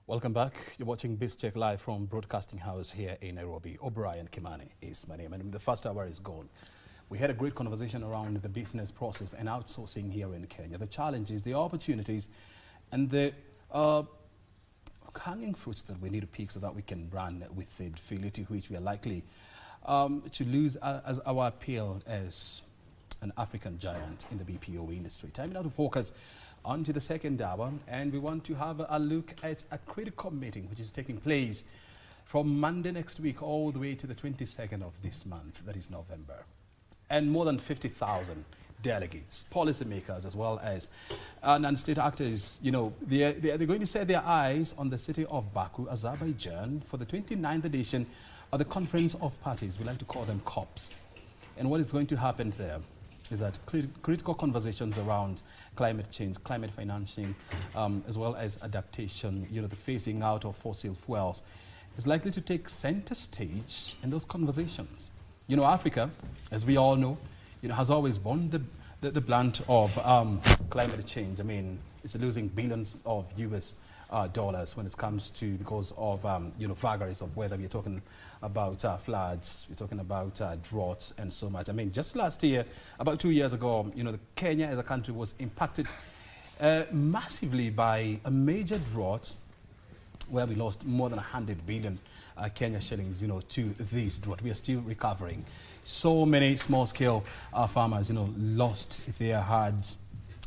Welcome back. You're watching BizCheck live from Broadcasting House here in Nairobi. O'Brien Kimani is my name, and the first hour is gone. We had a great conversation around the business process and outsourcing here in Kenya, the challenges, the opportunities, and the hanging fruits that we need to pick so that we can run with it, fidelity which we are likely to lose as our appeal as an African giant in the BPO industry. Time now to focus onto the second hour, and we want to have a look at a critical meeting which is taking place from Monday next week all the way to the 22nd of this month, that is November. And more than 50,000 delegates, policymakers, as well as non-state actors, you know, they're going to set their eyes on the city of Baku, Azerbaijan, for the 29th edition of the Conference of Parties. We like to call them COPs. And what is going to happen there is that critical conversations around climate change, climate financing, as well as adaptation, you know, the phasing out of fossil fuels, is likely to take center stage in those conversations. You know, Africa, as we all know, you know, has always borne the brunt of climate change. I mean, it's losing billions of US dollars when it comes to, because of, you know, vagaries of weather. We're talking about floods, we're talking about droughts and so much. I mean, just last year, about 2 years ago, you know, Kenya as a country was impacted massively by a major drought where we lost more than 100 billion Kenya shillings, you know, to this drought. We are still recovering. So many small-scale farmers, you know, lost their herds.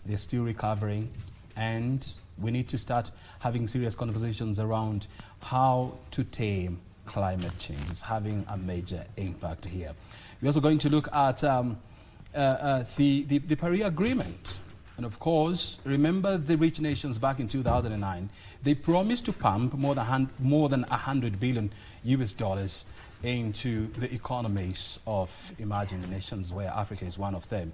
They're still recovering, and we need to start having serious conversations around how to tame climate change. It's having a major impact here. We're also going to look at the Paris Agreement. And of course, remember the rich nations back in 2009, they promised to pump more than 100 billion US dollars into the economies of emerging nations, where Africa is one of them,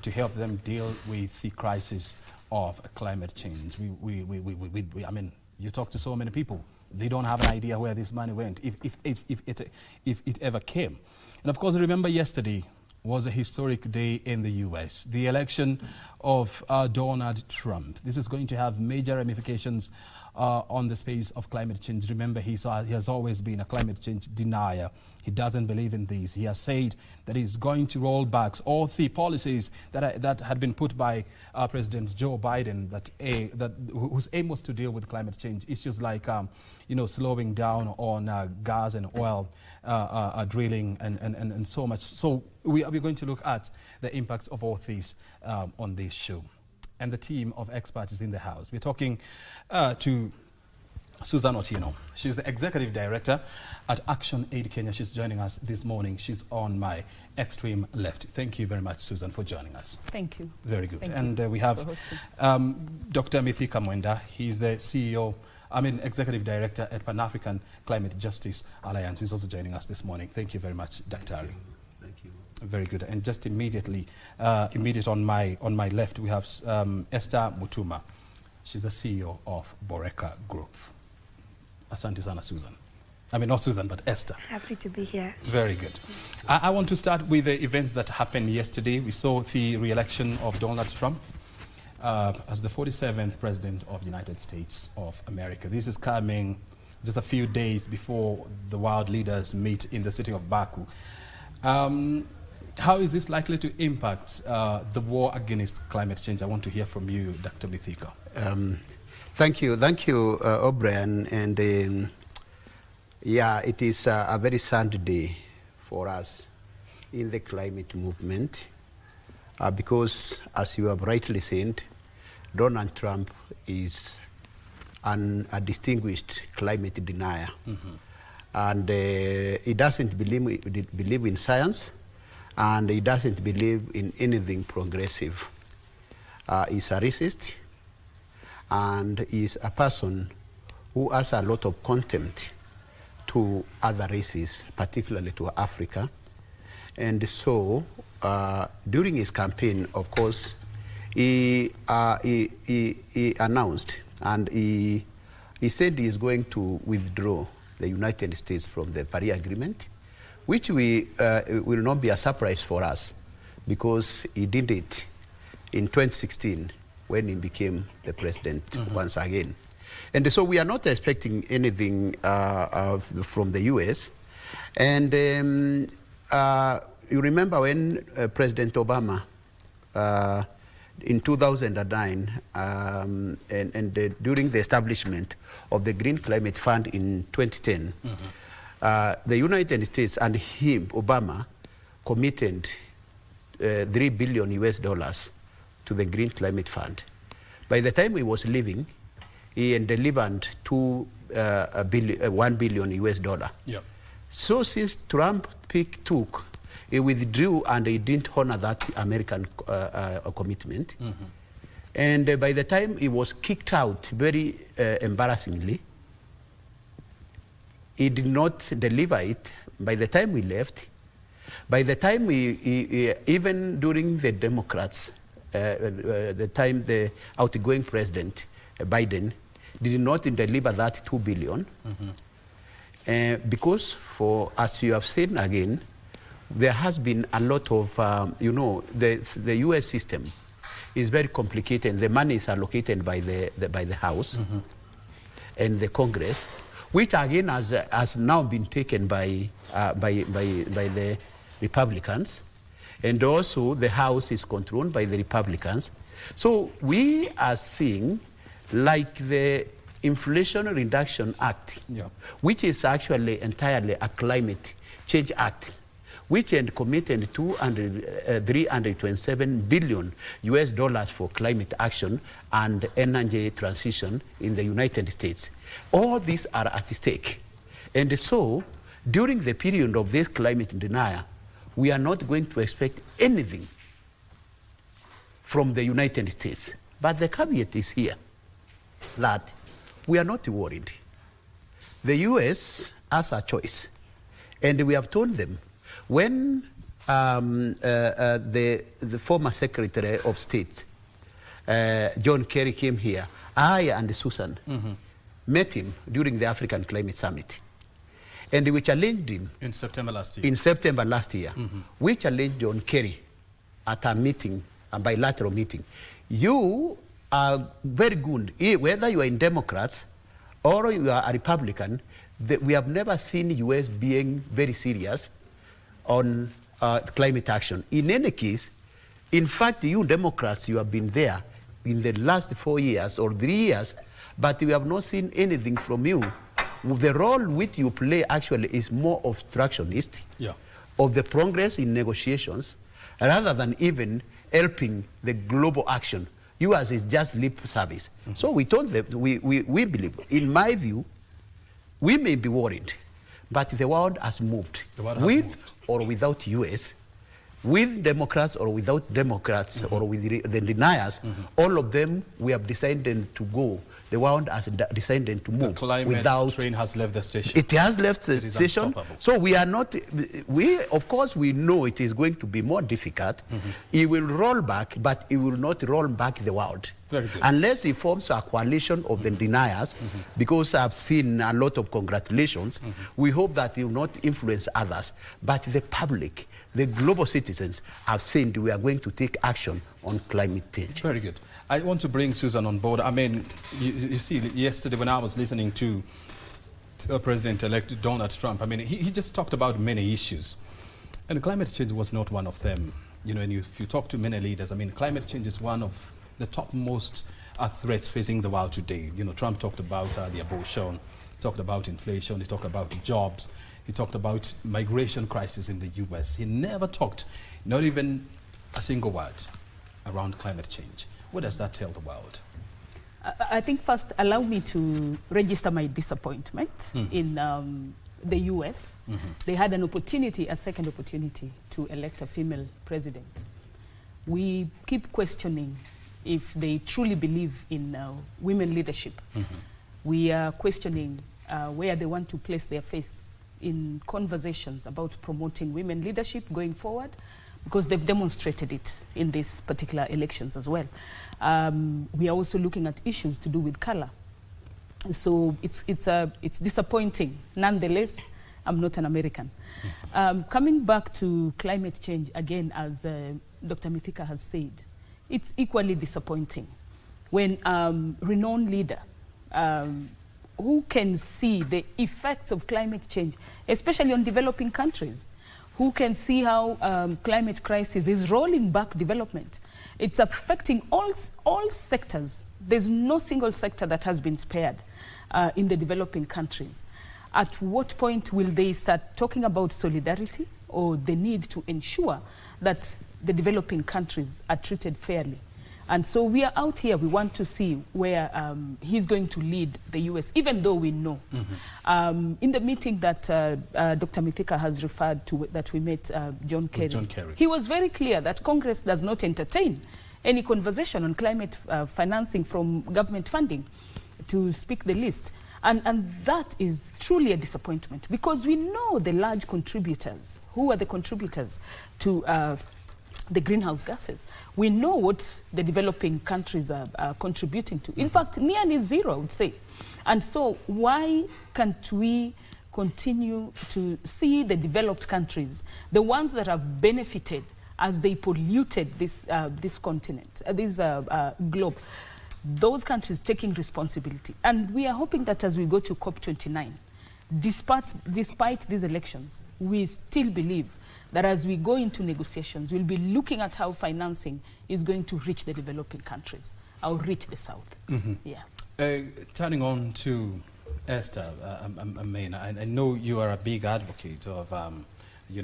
to help them deal with the crisis of climate change. I mean, you talk to so many people, they don't have an idea where this money went, if it ever came. And of course, remember yesterday was a historic day in the US, the election of Donald Trump. This is going to have major ramifications on the space of climate change. Remember, he has always been a climate change denier. He doesn't believe in this. He has said that he's going to roll back all the policies that had been put by President Joe Biden, whose aim was to deal with climate change issues like you know, slowing down on gas and oil drilling and so much. So we are going to look at the impacts of all these on this show. And the team of experts is in the house. We're talking to Susan Otieno. She's the Executive Director at Action Aid Kenya. She's joining us this morning. She's on my extreme left. Thank you very much, Susan, for joining us. Thank you. Very good. Thank and we have Dr. Mithika Mwenda. He's the Executive Director at Pan-African Climate Justice Alliance. He's also joining us this morning. Thank you very much, Dr. Thank you. Very good. And just immediate on my left, we have Esther Mutuma. She's the CEO of Boreka Group. Asante sana, Susan. I mean, not Susan, but Esther. Happy to be here. Very good. I want to start with the events that happened yesterday. We saw the re-election of Donald Trump as the 47th President of the United States of America. This is coming just a few days before the world leaders meet in the city of Baku. How is this likely to impact the war against climate change? I want to hear from you, Dr. Mithika. Thank you, O'Brien. And yeah, it is a very sad day for us in the climate movement because, as you have rightly said, Donald Trump is a distinguished climate denier. Mm-hmm. And he doesn't believe in science, and he doesn't believe in anything progressive. He's a racist, and he's a person who has a lot of contempt to other races, particularly to Africa. And so, during his campaign, of course, he announced, and he said he is going to withdraw the United States from the Paris Agreement, which will not be a surprise for us, because he did it in 2016 when he became the president once again. And so we are not expecting anything from the US. And you remember when President Obama, in 2009, during the establishment of the Green Climate Fund in 2010, the United States and him, Obama, committed $3 billion to the Green Climate Fund. By the time he was leaving, he delivered $1 billion. Yeah. So since Trump took, he withdrew and he didn't honor that American commitment. And by the time he was kicked out, very embarrassingly, he did not deliver it. By the time we left, by the time even during the Democrats, the time the outgoing president, Biden, did not deliver that $2 billion. Because as you have said again, there has been a lot of, the US system is very complicated. The money is allocated by the House and the Congress, which again has now been taken by the Republicans. And also the House is controlled by the Republicans. So we are seeing like the Inflation Reduction Act, which is actually entirely a climate change act, which had committed $327 billion for climate action and energy transition in the United States. All these are at stake. And so, during the period of this climate denial, we are not going to expect anything from the United States. But the caveat is here that we are not worried. The US has a choice. And we have told them, when the former Secretary of State, John Kerry, came here, I and Susan met him during the African Climate Summit. And we challenged him. In September last year. In September last year. We challenged John Kerry at a meeting, a bilateral meeting. You are very good, whether you are in Democrats or you are a Republican, we have never seen US being very serious on climate action. In any case, in fact, you Democrats, you have been there in the last 4 years or 3 years, but we have not seen anything from you. The role which you play actually is more obstructionist of the progress in negotiations, rather than even helping the global action. US is just lip service. So we told them, we believe, in my view, we may be worried, but the world has moved. With or without US, with Democrats or without Democrats, or with the deniers, all of them, we have decided to go. The world has decided to move. The climate train has left the station. It has left the station. So we are not, of course, we know it is going to be more difficult. It will roll back, but it will not roll back the world. Very good. Unless it forms a coalition of the deniers, because I've seen a lot of congratulations, we hope that it will not influence others. But the public, the global citizens have said we are going to take action on climate change. Very good. I want to bring Susan on board. I mean, you see, yesterday when I was listening to President-elect Donald Trump, I mean, he just talked about many issues. And climate change was not one of them. You know, and if you talk to many leaders, I mean, climate change is one of the topmost threats facing the world today. You know, Trump talked about the abortion, he talked about inflation, he talked about jobs, he talked about migration crisis in the US. He never talked, not even a single word, around climate change. What does that tell the world? I think first, allow me to register my disappointment in the US. They had an opportunity, a second opportunity, to elect a female president. We keep questioning if they truly believe in women leadership. We are questioning where they want to place their face in conversations about promoting women leadership going forward, because they've demonstrated it in these particular elections as well. We are also looking at issues to do with color. So it's disappointing. Nonetheless, I'm not an American. Coming back to climate change, again, as Dr. Mithika has said, it's equally disappointing when renowned leader who can see the effects of climate change, especially on developing countries, who can see how climate crisis is rolling back development. It's affecting all sectors. There's no single sector that has been spared in the developing countries. At what point will they start talking about solidarity or the need to ensure that the developing countries are treated fairly? And so we are out here, we want to see where he's going to lead the US, even though we know. In the meeting that Dr. Mithika has referred to, that we met John Kerry, he was very clear that Congress does not entertain any conversation on climate financing from government funding, to speak the least. And that is truly a disappointment, because we know the large contributors. Who are the contributors to the greenhouse gases? We know what the developing countries are contributing to. In fact, nearly zero, I would say. And so why can't we continue to see the developed countries, the ones that have benefited as they polluted this continent, this globe, those countries taking responsibility? And we are hoping that as we go to COP29, despite these elections, we still believe that as we go into negotiations, we'll be looking at how financing is going to reach the developing countries, or reach the South. Yeah. Turning on to Esther, I know you are a big advocate of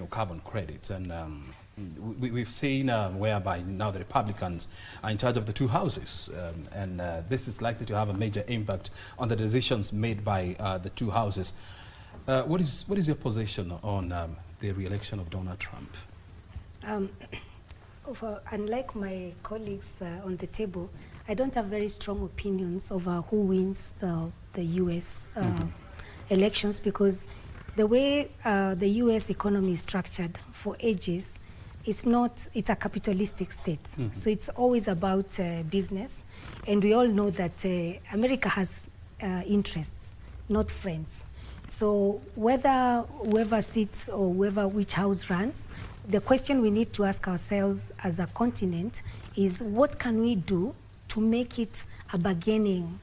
carbon credits, and we've seen whereby now the Republicans are in charge of the two houses, and this is likely to have a major impact on the decisions made by the two houses. What is your position on the re-election of Donald Trump? Unlike my colleagues on the table, I don't have very strong opinions over who wins the U.S. Elections, because the way the U.S. economy is structured for ages, it's a capitalistic state. So it's always about business. And we all know that America has interests, not friends. So whether whoever sits or which house runs, the question we need to ask ourselves as a continent is, what can we do to make it a bargaining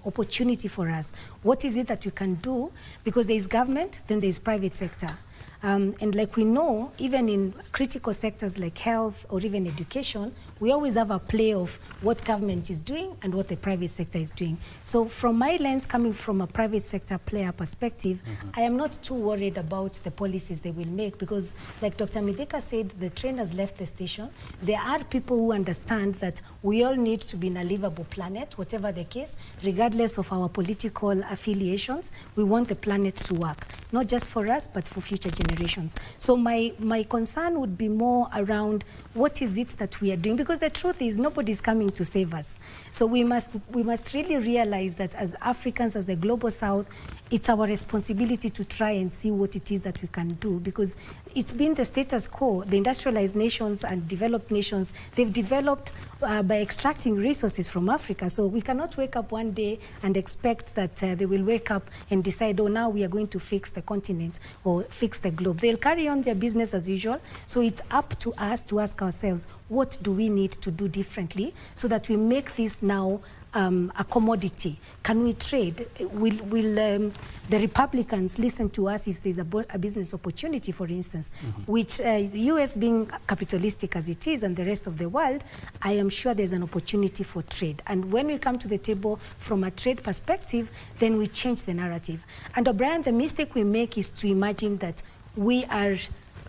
opportunity for us? What is it that we can do? Because there is government, then there is private sector. And like we know, even in critical sectors like health or even education, we always have a play of what government is doing and what the private sector is doing. So from my lens, coming from a private sector player perspective, I am not too worried about the policies they will make, because like Dr. Mithika said, the train has left the station. There are people who understand that we all need to be in a livable planet, whatever the case, regardless of our political affiliations. We want the planet to work, not just for us, but for future generations. So my concern would be more around what is it that we are doing, because the truth is nobody's coming to save us. So we must really realize that as Africans, as the global South, it's our responsibility to try and see what it is that we can do, because it's been the status quo. The industrialized nations and developed nations, they've developed by extracting resources from Africa. So we cannot wake up one day and expect that they will wake up and decide, oh, now we are going to fix the continent or fix the globe. They'll carry on their business as usual. So it's up to us to ask ourselves, what do we need to do differently so that we make this now a commodity? Can we trade? Will the Republicans listen to us if there's a business opportunity, for instance, which the U.S. being capitalistic as it is and the rest of the world, I am sure there's an opportunity for trade. And when we come to the table from a trade perspective, then we change the narrative. And O'Brien, the mistake we make is to imagine that we are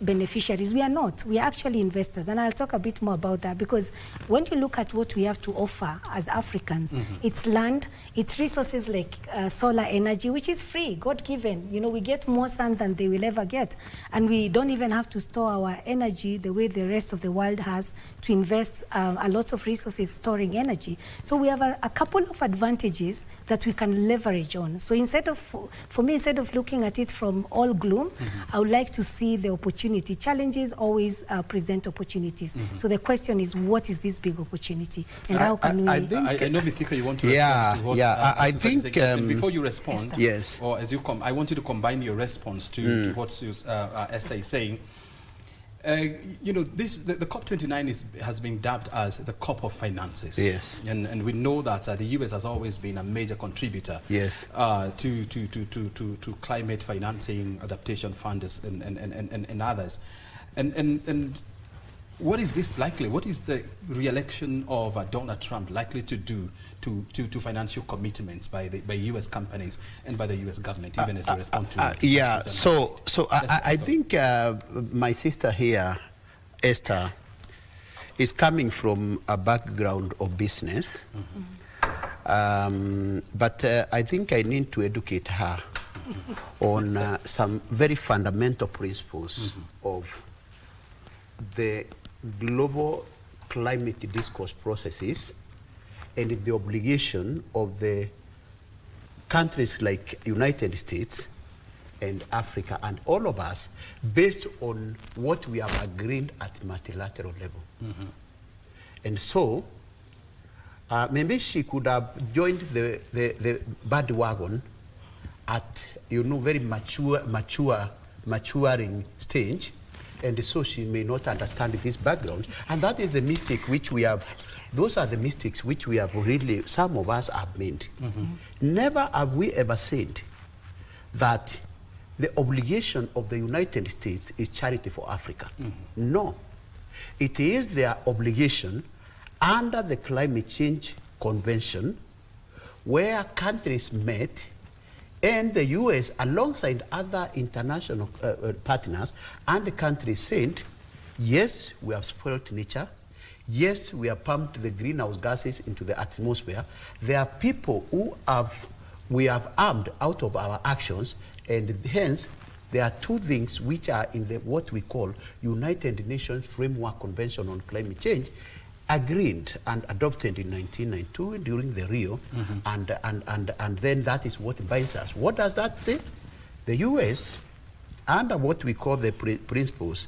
beneficiaries. We are not. We are actually investors. And I'll talk a bit more about that, because when you look at what we have to offer as Africans, it's land, it's resources like solar energy, which is free, God-given. You know, we get more sun than they will ever get. And we don't even have to store our energy the way the rest of the world has to invest a lot of resources storing energy. So we have a couple of advantages that we can leverage on. So instead of, for me, instead of looking at it from all gloom, I would like to see the opportunity. Challenges always present opportunities. So the question is, what is this big opportunity, and how can we? I know, Mithika, you want to respond to what I think before you respond, Esther. Yes, or as you I want you to combine your response to what Esther is saying. You know, the COP29 has been dubbed as the COP of finances. Yes. And we know that the US has always been a major contributor, yes, to climate financing, adaptation funds, and others. And what is this likely? What is the re-election of Donald Trump likely to do to financial commitments by US companies and by the US government, even as they respond to yeah, so I think my sister here, Esther, is coming from a background of business. But I think I need to educate her on some very fundamental principles of the global climate discourse processes and the obligation of the countries like United States and Africa and all of us based on what we have agreed at multilateral level. And so maybe she could have joined the bandwagon at very maturing stage, and so she may not understand this background. And that is the mistake which we have, those are the mistakes which we have really, some of us have made. Never have we ever said that the obligation of the United States is charity for Africa. No. It is their obligation under the Climate Change Convention, where countries met and the US, alongside other international partners and the countries, said, yes, we have spoiled nature. Yes, we have pumped the greenhouse gases into the atmosphere. There are people who we have harmed out of our actions, and hence there are two things which are in what we call United Nations Framework Convention on Climate Change, agreed and adopted in 1992 during the Rio, and then that is what binds us. What does that say? The US, under what we call the principles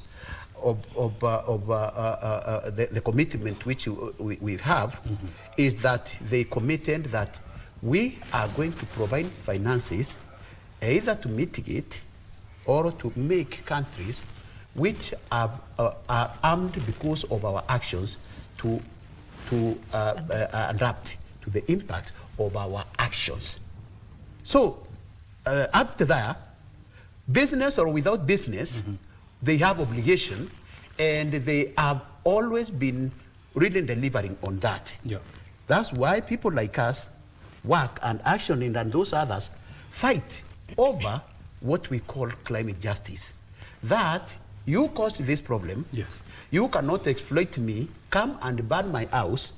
of the commitment which we have, is that they committed that we are going to provide finances either to mitigate or to make countries which are armed because of our actions to adapt to the impacts of our actions. So up to there, business or without business, they have obligation, and they have always been really delivering on that. Yeah. That's why people like us work and action, and those others fight over what we call climate justice. That you caused this problem. Yes. You cannot exploit me, come and burn my house,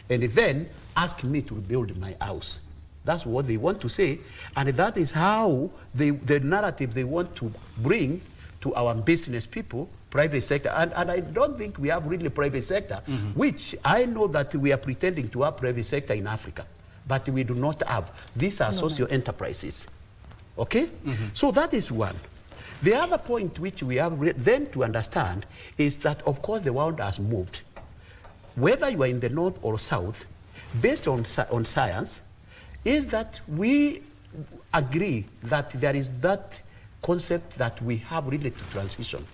and then ask me to rebuild my house. That's what they want to say, and that is how the narrative they want to bring to our business people, private sector. And I don't think we have really private sector, which I know that we are pretending to have private sector in Africa, but we do not have. These are socio enterprises. Okay? So that is one. The other point which we have then to understand is that, of course, the world has moved. Whether you are in the north or south, based on science, is that we agree that there is that concept that we have really to transition.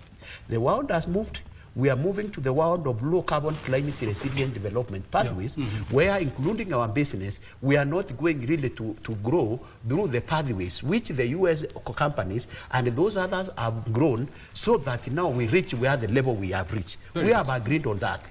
The world has moved. We are moving to the world of low carbon climate resilient development pathways, where, including our business, we are not going really to grow through the pathways which the US companies and those others have grown, so that now we reach where the level we have reached. We have agreed on that.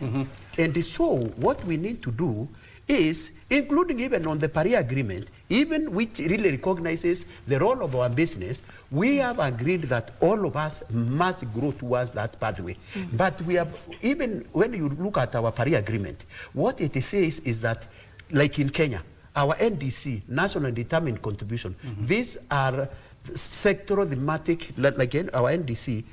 And so what we need to do is, including even on the Paris Agreement, even which really recognizes the role of our business, we have agreed that all of us must grow towards that pathway. But we have, even when you look at our Paris Agreement, what it says is that, like in Kenya, our NDC, National Determined Contribution, these are sectoral thematic, like our NDC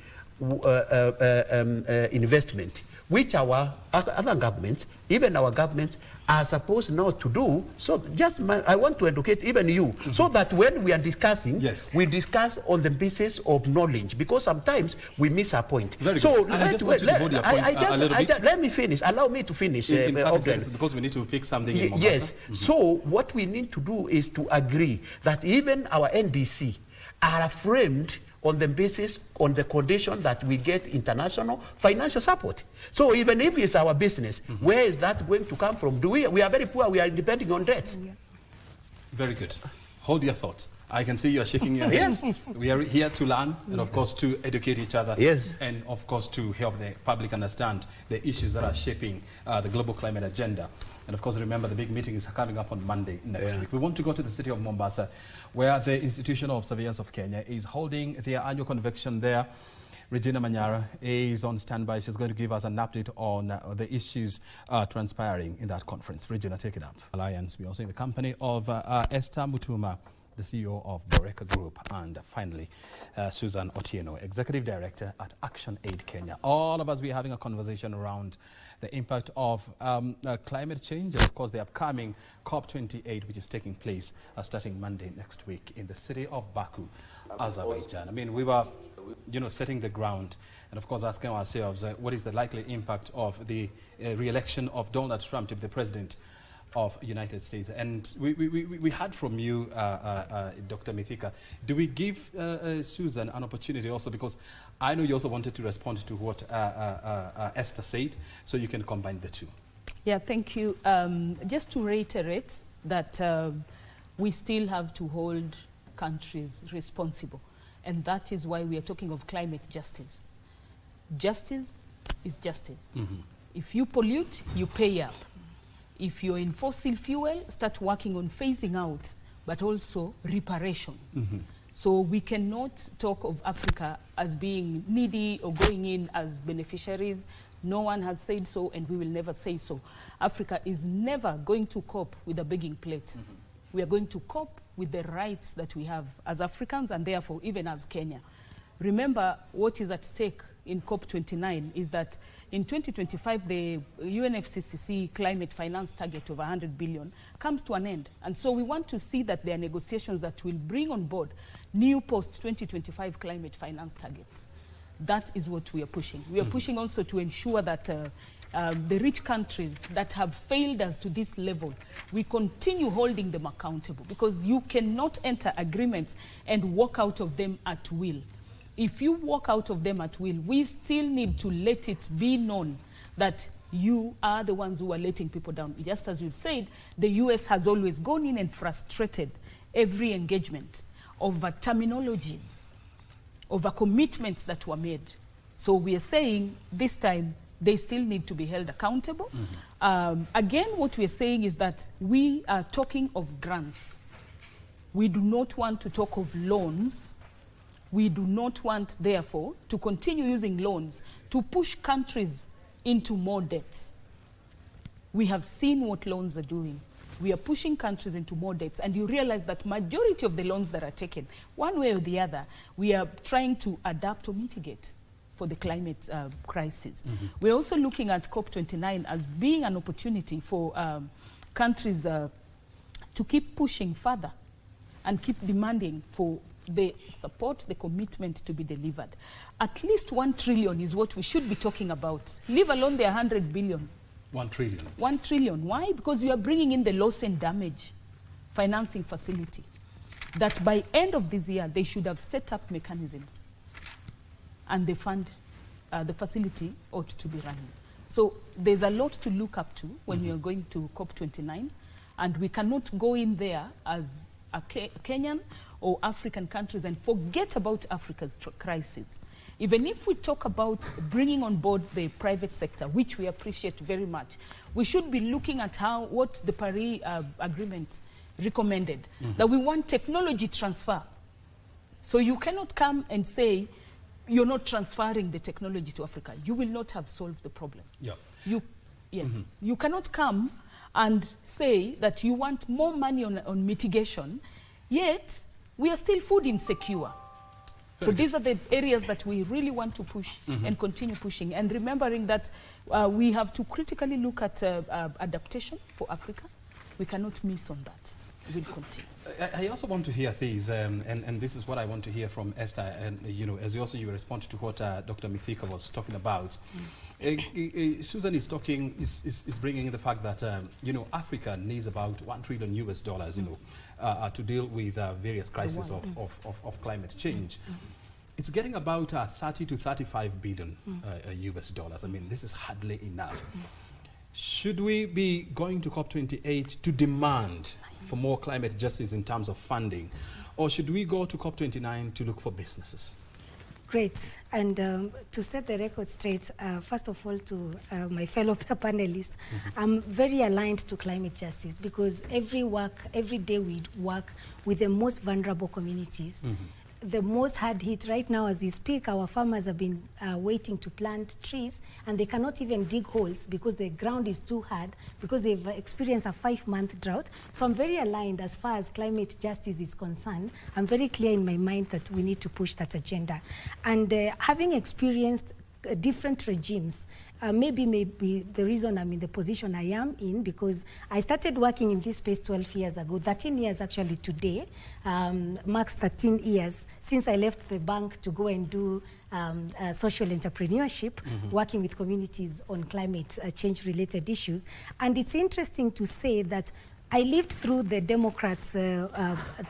investment, which our other governments, even our governments, are supposed now to do. So just, I want to educate even you, so that when we are discussing, we discuss on the basis of knowledge, because sometimes we miss our point. Very so good. Let me finish. Allow me to finish. In 30 seconds, because we need to pick something in Mombasa. Yes. So what we need to do is to agree that even our NDC are framed on the basis, on the condition that we get international financial support. So even if it's our business, where is that going to come from? We are very poor, we are depending on debt. Very good. Hold your thoughts. I can see you are shaking your head. Yes. We are here to learn and, of course, to educate each other. Yes. And, of course, to help the public understand the issues that are shaping the global climate agenda. And, of course, remember the big meeting is coming up on Monday next week. We want to go to the city of Mombasa, where the Institution of Surveyors of Kenya is holding their annual convention there. Regina Manyara is on standby. She's going to give us an update on the issues transpiring in that conference. Regina, take it up. Alliance, we're also in the company of Esther Mutuma, the CEO of Boreka Group, and finally, Susan Otieno, Executive Director at Action Aid Kenya. All of us, we're having a conversation around the impact of climate change and, of course, the upcoming COP28, which is taking place starting Monday next week in the city of Baku, Azerbaijan. I mean, we were, setting the ground and, of course, asking ourselves what is the likely impact of the re-election of Donald Trump to be the president of the United States. And we heard from you, Dr. Mithika. Do we give Susan an opportunity also, because I know you also wanted to respond to what Esther said, so you can combine the two. Yeah, thank you. Just to reiterate that we still have to hold countries responsible, and that is why we are talking of climate justice. Justice is justice. If you pollute, you pay up. If you're in fossil fuel, start working on phasing out, but also reparation. So we cannot talk of Africa as being needy or going in as beneficiaries. No one has said so, and we will never say so. Africa is never going to cope with a begging plate. We are going to cope with the rights that we have as Africans, and therefore even as Kenya. Remember, what is at stake in COP29 is that in 2025, the UNFCCC climate finance target of 100 billion comes to an end. And so we want to see that there are negotiations that will bring on board new post-2025 climate finance targets. That is what we are pushing. We are pushing also to ensure that the rich countries that have failed us to this level, we continue holding them accountable, because you cannot enter agreements and walk out of them at will. If you walk out of them at will, we still need to let it be known that you are the ones who are letting people down. Just as we've said, the US has always gone in and frustrated every engagement over terminologies, over commitments that were made. So we are saying this time they still need to be held accountable. Again, what we are saying is that we are talking of grants. We do not want to talk of loans. We do not want, therefore, to continue using loans to push countries into more debts. We have seen what loans are doing. We are pushing countries into more debts, and you realize that majority of the loans that are taken, one way or the other, we are trying to adapt or mitigate for the climate crisis. We're also looking at COP29 as being an opportunity for countries to keep pushing further and keep demanding for the support, the commitment to be delivered. At least 1 trillion is what we should be talking about, leave alone the 100 billion. 1 trillion. 1 trillion. Why? Because you are bringing in the loss and damage financing facility that by end of this year, they should have set up mechanisms, and the fund, the facility ought to be running. So there's a lot to look up to when we are going to COP29, and we cannot go in there as a Kenyan or African countries and forget about Africa's crisis. Even if we talk about bringing on board the private sector, which we appreciate very much, we should be looking at what the Paris Agreement recommended, that we want technology transfer. So you cannot come and say you're not transferring the technology to Africa. You will not have solved the problem. You cannot come and say that you want more money on mitigation, yet we are still food insecure. So these are the areas that we really want to push and continue pushing. And remembering that we have to critically look at adaptation for Africa. We cannot miss on that. We'll continue. I also want to hear this, and this is what I want to hear from Esther, and as you respond to what Dr. Mithika was talking about. Susan is talking, is bringing in the fact that Africa needs about $1 trillion US, to deal with various crises of climate change. it's getting about 30 to 35 billion US dollars. I mean, this is hardly enough. Should we be going to COP28 to demand for more climate justice in terms of funding, or should we go to COP29 to look for businesses? Great. And to set the record straight, first of all, to my fellow panelists, I'm very aligned to climate justice because every day we work with the most vulnerable communities. The most hard hit right now as we speak, our farmers have been waiting to plant trees and they cannot even dig holes because the ground is too hard because they've experienced a 5-month drought. So I'm very aligned as far as climate justice is concerned. I'm very clear in my mind that we need to push that agenda. And having experienced different regimes, maybe the reason I'm in the position I am in, because I started working in this space 12 years ago, 13 years actually today, marks 13 years since I left the bank to go and do social entrepreneurship, working with communities on climate change related issues. And it's interesting to say that I lived through the Democrats'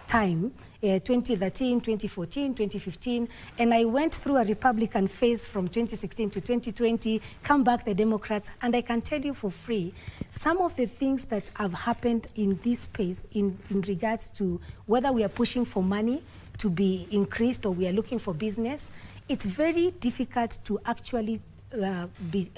time, 2013, 2014, 2015, and I went through a Republican phase from 2016 to 2020, come back the Democrats, and I can tell you for free, some of the things that have happened in this space in regards to whether we are pushing for money to be increased or we are looking for business, it's very difficult to actually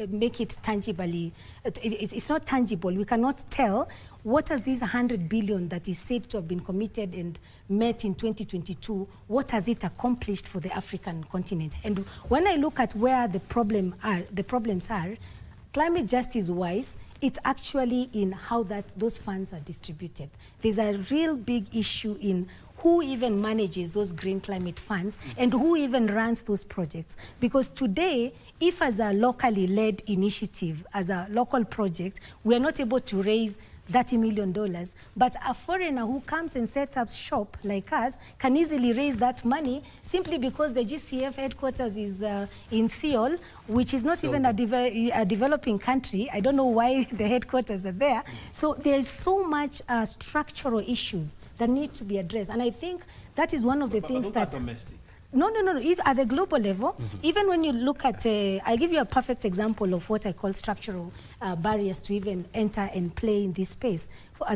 make it tangibly. It's not tangible. We cannot tell what has this 100 billion that is said to have been committed and met in 2022, what has it accomplished for the African continent? And when I look at where the problems are, climate justice wise, it's actually in how those funds are distributed. There's a real big issue in who even manages those green climate funds and who even runs those projects. Because today, if as a locally led initiative, as a local project, we are not able to raise $30 million, but a foreigner who comes and sets up shop like us can easily raise that money simply because the GCF headquarters is in Seoul, which is not even a developing country. I don't know why the headquarters are there. So there's so much structural issues that need to be addressed. And I think that is one of the things that... domestic. No. It's at the global level. Even when you look at, I'll give you a perfect example of what I call structural barriers to even enter and play in this space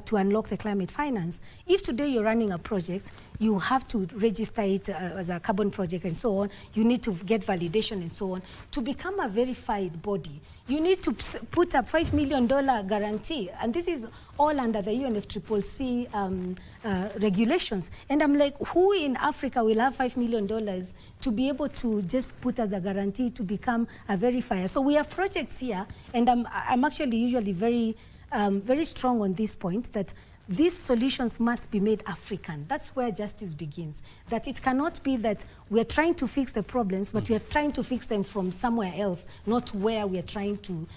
to unlock the climate finance. If today you're running a project, you have to register it as a carbon project and so on. You need to get validation and so on. To become a verified body, you need to put a $5 million guarantee. And this is all under the UNFCCC regulations. And I'm like, who in Africa will have $5 million to be able to just put as a guarantee to become a verifier? So we have projects here, and I'm actually usually very strong on this point, that these solutions must be made African. That's where justice begins. That it cannot be that we're trying to fix the problems, but we are trying to fix them from somewhere else, not where we are trying to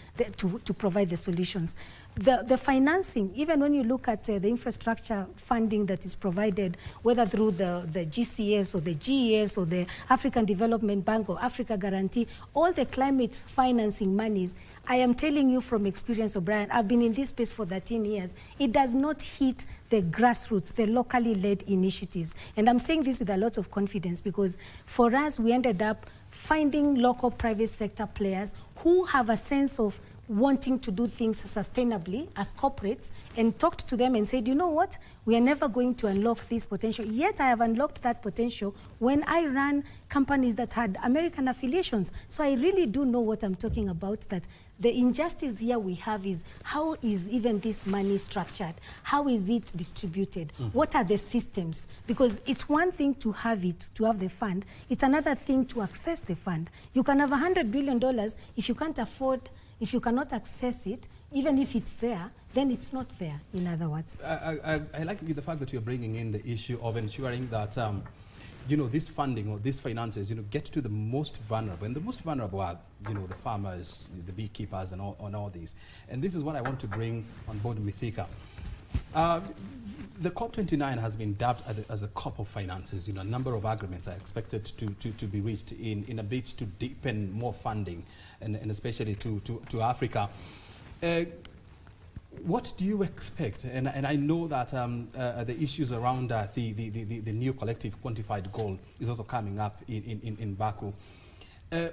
provide the solutions. The financing, even when you look at the infrastructure funding that is provided, whether through the GCS or the GES or the African Development Bank or Africa Guarantee, all the climate financing monies, I am telling you from experience, O'Brien, I've been in this space for 13 years. It does not hit the grassroots, the locally led initiatives. And I'm saying this with a lot of confidence because for us, we ended up finding local private sector players who have a sense of wanting to do things sustainably as corporates, and talked to them and said, you know what, we are never going to unlock this potential. Yet I have unlocked that potential when I ran companies that had American affiliations. So I really do know what I'm talking about, that the injustice here we have is how is even this money structured? How is it distributed? What are the systems? Because it's one thing to have it, to have the fund. It's another thing to access the fund. You can have $100 billion if you can't afford, if you cannot access it, even if it's there, then it's not there, in other words. I like the fact that you're bringing in the issue of ensuring that this funding or these finances, get to the most vulnerable. And the most vulnerable are, the farmers, the beekeepers, and all these. And this is what I want to bring on board with Thika. The COP29 has been dubbed as a COP of finances. A number of agreements are expected to be reached in a bid to deepen more funding, and especially to Africa. What do you expect? And I know that the issues around the new collective quantified goal is also coming up in Baku.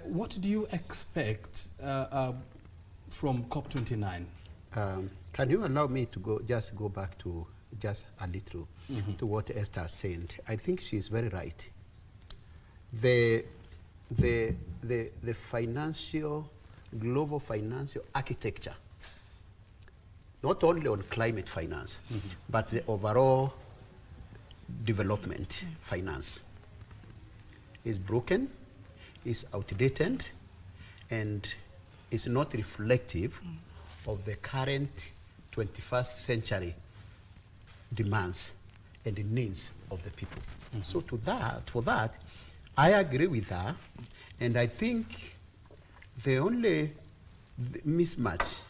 What do you expect from COP29? Can you allow me to go back to just a little to what Esther said? I think she is very right. The global financial architecture, not only on climate finance, but the overall development finance, is broken, is outdated, and is not reflective of the current 21st century demands and the needs of the people. So for that, I agree with her, and I think the only mismatch,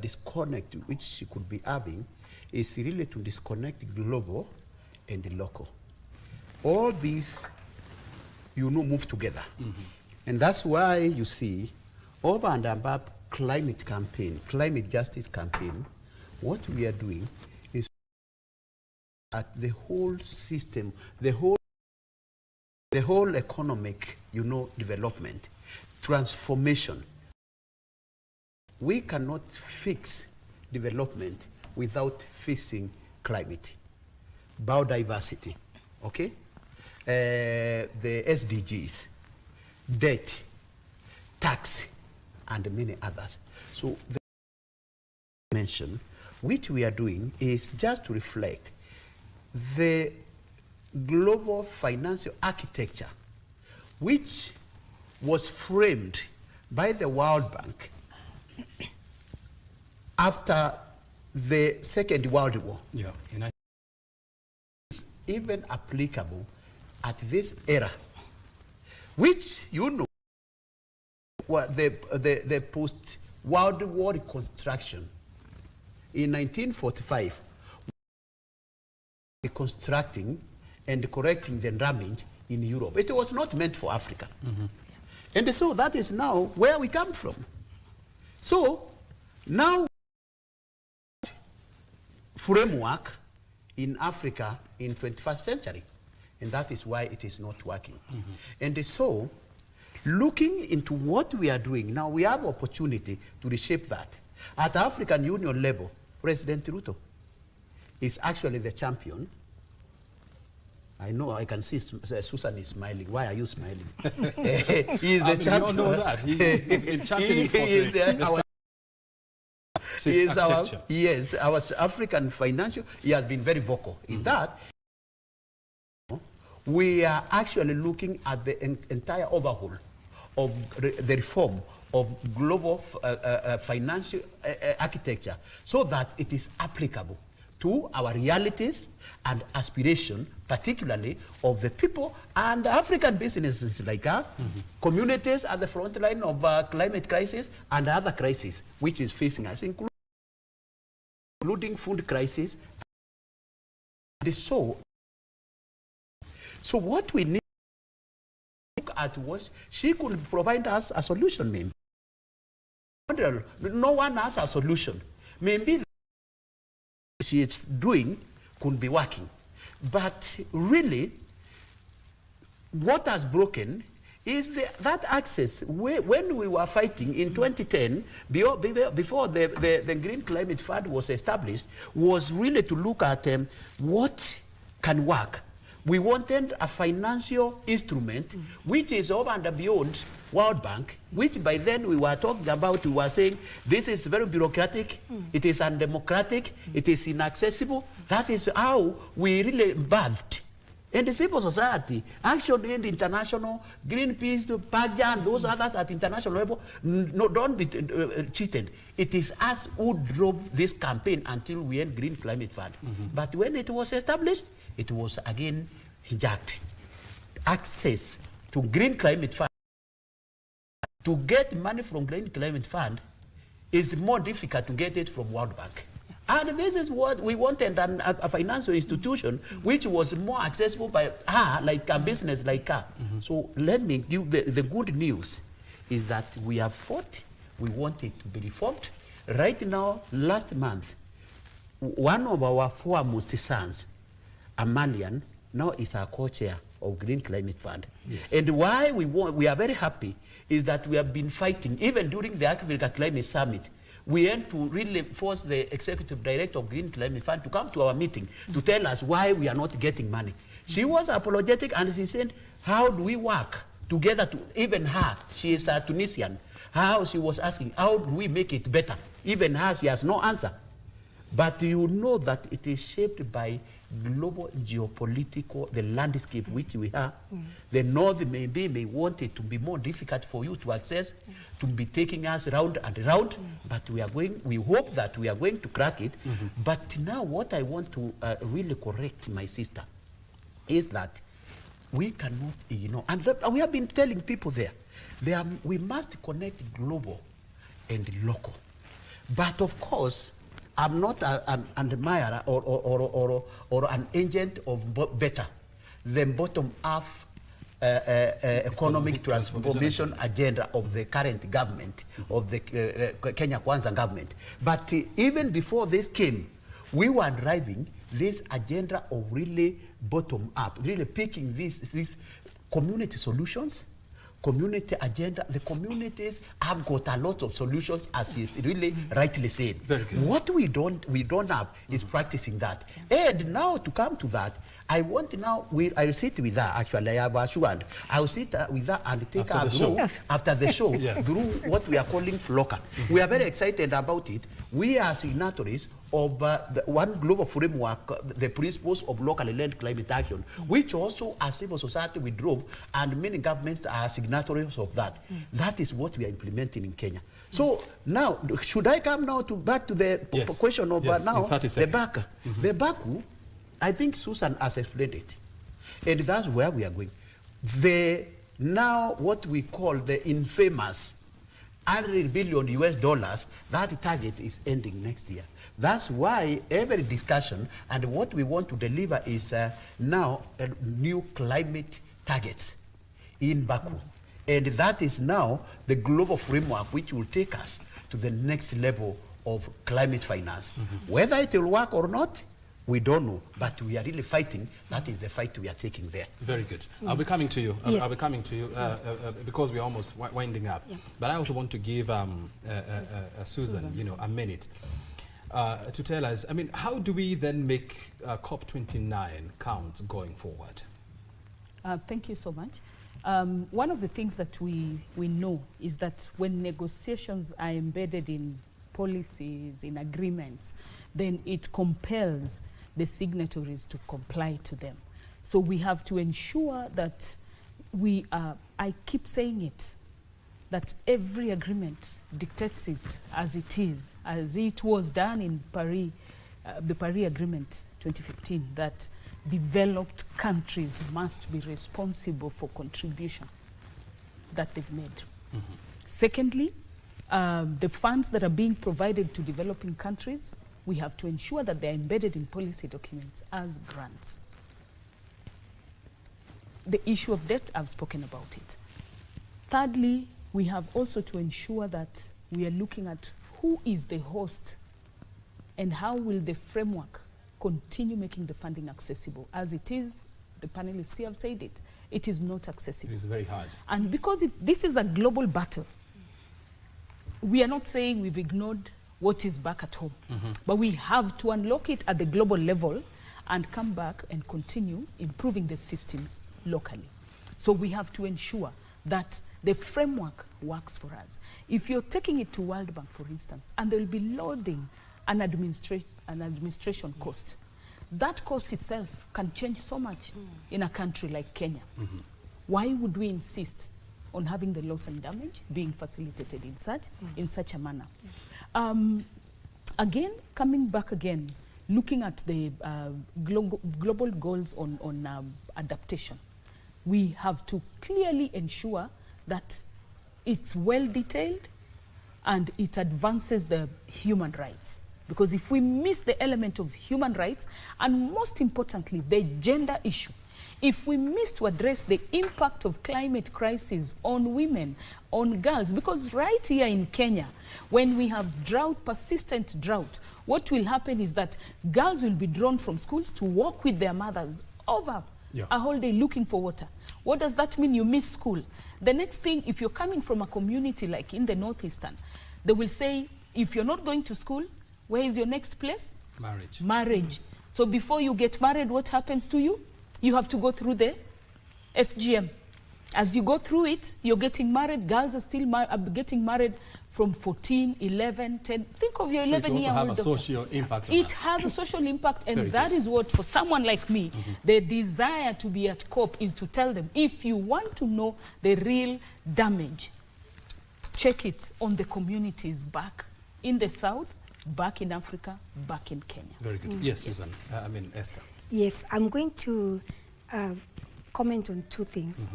disconnect which she could be having is really to disconnect global and the local. All these, move together. And that's why you see, over and above climate campaign, climate justice campaign, what we are doing is at the whole system, the whole economic, development, transformation. We cannot fix development without fixing climate, biodiversity, okay? The SDGs, debt, tax, and many others. So the dimension which we are doing is just to reflect the global financial architecture which was framed by the World Bank after the Second World War. Yeah. It's even applicable at this era, which the post-World War reconstruction in 1945, reconstructing and correcting the damage in Europe. It was not meant for Africa. And so that is now where we come from. So now framework in Africa in 21st century, and that is why it is not working. And so looking into what we are doing now, we have opportunity to reshape that. At African Union level, President Ruto is actually the champion. I know, I can see Susan is smiling. Why are you smiling? He is the champion. We all know that. He's been championing for our African financial, he has been very vocal in that. We are actually looking at the entire overhaul of the reform of global financial architecture so that it is applicable to our realities and aspiration, particularly of the people and African businesses like our communities at the front line of climate crisis and other crises which is facing us, including food crisis. So what we need to look at was she could provide us a solution, maybe. No one has a solution. Maybe she is doing could be working. But really, what has broken is that access. When we were fighting in 2010, before the Green Climate Fund was established, was really to look at what can work. We wanted a financial instrument which is over and beyond World Bank, which by then we were talking about, we were saying, this is very bureaucratic, it is undemocratic, it is inaccessible. That is how we really birthed. And the civil society, actually in the international, Greenpeace, PAGA, and those others at international level, no, don't be cheated. It is us who drove this campaign until we had Green Climate Fund. But when it was established, it was again hijacked. Access to Green Climate Fund, to get money from Green Climate Fund is more difficult to get it from World Bank. And this is what we wanted, a financial institution which was more accessible by her, like a business like her. So let me give the good news is that we have fought, we want it to be reformed. Right now, last month, one of our foremost sons, Amalian, now is our co-chair of Green Climate Fund. Yes. And why we are very happy is that we have been fighting, even during the Africa Climate Summit, we had to really force the executive director of Green Climate Fund to come to our meeting to tell us why we are not getting money. She was apologetic and she said, how do we work together to, even her, she is a Tunisian, how she was asking, how do we make it better? Even her, she has no answer. But you know that it is shaped by global geopolitical, the landscape which we have. The North may want it to be more difficult for you to access, to be taking us round and round, but we hope that we are going to crack it. But now what I want to really correct my sister is that we cannot ignore, and we have been telling people we must connect global and local. But of course, I'm not an admirer or an agent of better than bottom-up economic transformation agenda of the current government, of the Kenya Kwanza government. But even before this came, we were driving this agenda of really bottom-up, really picking these community solutions, community agenda. The communities have got a lot of solutions, as is really rightly said. What we don't have is practicing that. And now to come to that, I want now, I'll sit with her, actually, I have assured. I'll sit with her and take her through, after the show, through what we are calling FLOCA. We are very excited about it. We are signatories of the one global framework, the principles of locally led climate action, which also as civil society we drove, and many governments are signatories of that. That is what we are implementing in Kenya. So now, should I come now back to the question of now, the Baku? The Baku, I think Susan has explained it. And that's where we are going. Now what we call the infamous $100 billion US, that target is ending next year. That's why every discussion and what we want to deliver is now new climate targets in Baku. And that is now the global framework which will take us to the next level of climate finance. Whether it will work or not, we don't know, but we are really fighting. That is the fight we are taking there. Very good. I'll be coming to you. I'll be coming to you because we're almost winding up. But I also want to give Susan, a minute to tell us, I mean, how do we then make COP29 count going forward? Thank you so much. One of the things that we know is that when negotiations are embedded in policies, in agreements, then it compels the signatories to comply to them. So we have to ensure that we are, I keep saying it, that every agreement dictates it as it was done in Paris, the Paris Agreement 2015, that developed countries must be responsible for contribution that they've made. Secondly, the funds that are being provided to developing countries, we have to ensure that they're embedded in policy documents as grants. The issue of debt, I've spoken about it. Thirdly, we have also to ensure that we are looking at who is the host and how will the framework continue making the funding accessible. As it is, the panelists here have said it, it is not accessible. It is very hard. And because this is a global battle, we are not saying we've ignored what is back at home, but we have to unlock it at the global level and come back and continue improving the systems locally. So we have to ensure that the framework works for us. If you're taking it to World Bank, for instance, and they'll be loading an administration cost, that cost itself can change so much in a country like Kenya. Why would we insist on having the loss and damage being facilitated in such a manner? Again, coming back again, looking at the global goals on adaptation, we have to clearly ensure that it's well detailed and it advances the human rights. Because if we miss the element of human rights, and most importantly, the gender issue, if we miss to address the impact of climate crisis on women, on girls, because right here in Kenya, when we have drought, persistent drought, what will happen is that girls will be drawn from schools to walk with their mothers over a whole day looking for water. What does that mean? You miss school. The next thing, if you're coming from a community like in the Northeastern, they will say, if you're not going to school, where is your next place? Marriage. Marriage. So before you get married, what happens to you? You have to go through the FGM. As you go through it, you're getting married. Girls are still getting married from 14, 11, 10. Think of your 11-year-old daughter. So it also has a social impact on It us. has a social impact, and Very that good. is what, for someone like me, the desire to be at COP is to tell them, if you want to know the real damage, check it on the communities back in the South, back in Africa, back in Kenya. Very good. Yes, Susan. Esther. Yes, I'm going to comment on two things.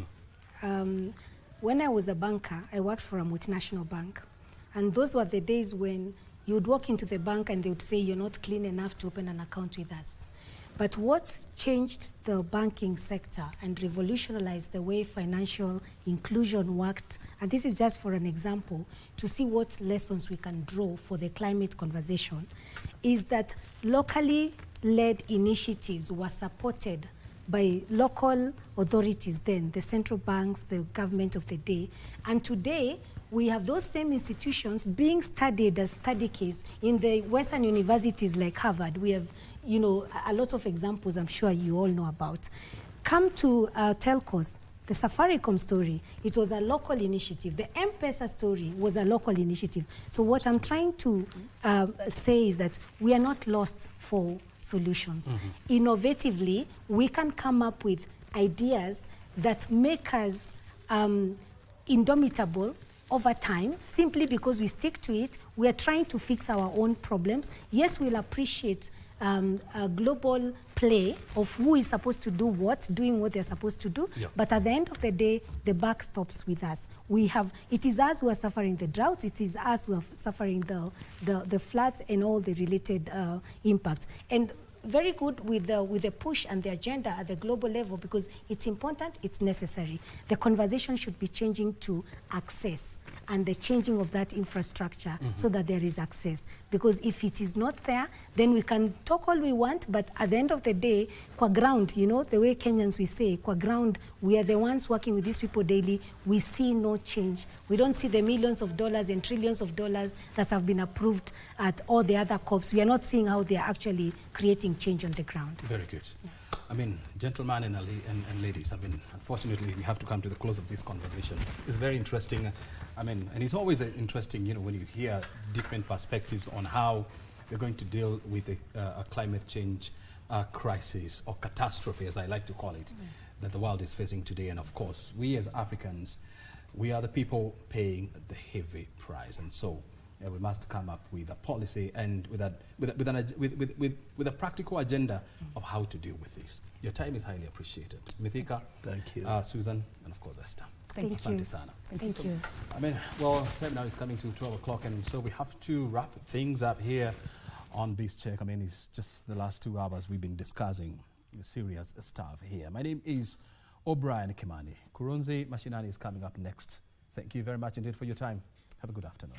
When I was a banker, I worked for a multinational bank. And those were the days when you would walk into the bank and they would say, you're not clean enough to open an account with us. But what's changed the banking sector and revolutionized the way financial inclusion worked, and this is just for an example, to see what lessons we can draw for the climate conversation, is that locally led initiatives were supported by local authorities then, the central banks, the government of the day. And today, we have those same institutions being studied as study case in the Western universities like Harvard. We have, you know, a lot of examples I'm sure you all know about. Come to telcos, the Safaricom story, it was a local initiative. The M-Pesa story was a local initiative. So what I'm trying to say is that we are not lost for solutions. Innovatively, we can come up with ideas that make us indomitable over time, simply because we stick to it. We are trying to fix our own problems. Yes, we'll appreciate a global play of who is supposed to do what, doing what they're supposed to do. But at the end of the day, the buck stops with us. It is us who are suffering the droughts. It is us who are suffering the floods and all the related impacts. And very good with the push and the agenda at the global level, because it's important, it's necessary. The conversation should be changing to access and the changing of that infrastructure so that there is access. Because if it is not there, then we can talk all we want, but at the end of the day, qua ground, you know, the way Kenyans we say, qua ground, we are the ones working with these people daily, we see no change. We don't see the millions of dollars and trillions of dollars that have been approved at all the other COPs. We are not seeing how they are actually creating change on the ground. Very good. I mean, gentlemen and ladies, I mean, unfortunately, we have to come to the close of this conversation. It's very interesting. I mean, and it's always interesting, you know, when you hear different perspectives on how we're going to deal with a climate change crisis or catastrophe, as I like to call it, that the world is facing today. And of course, we as Africans, we are the people paying the heavy price. And so we must come up with a policy and with a practical agenda of how to deal with this. Your time is highly appreciated. Mithika, thank you. Susan, and of course Esther. Thank you. Asante sana. Thank you. I mean, well, time now is coming to 12 o'clock, and so we have to wrap things up here on this check. I mean, it's just the last 2 hours we've been discussing serious stuff here. My name is O'Brien Kimani. Kurunzi Mashinani is coming up next. Thank you very much indeed for your time. Have a good afternoon.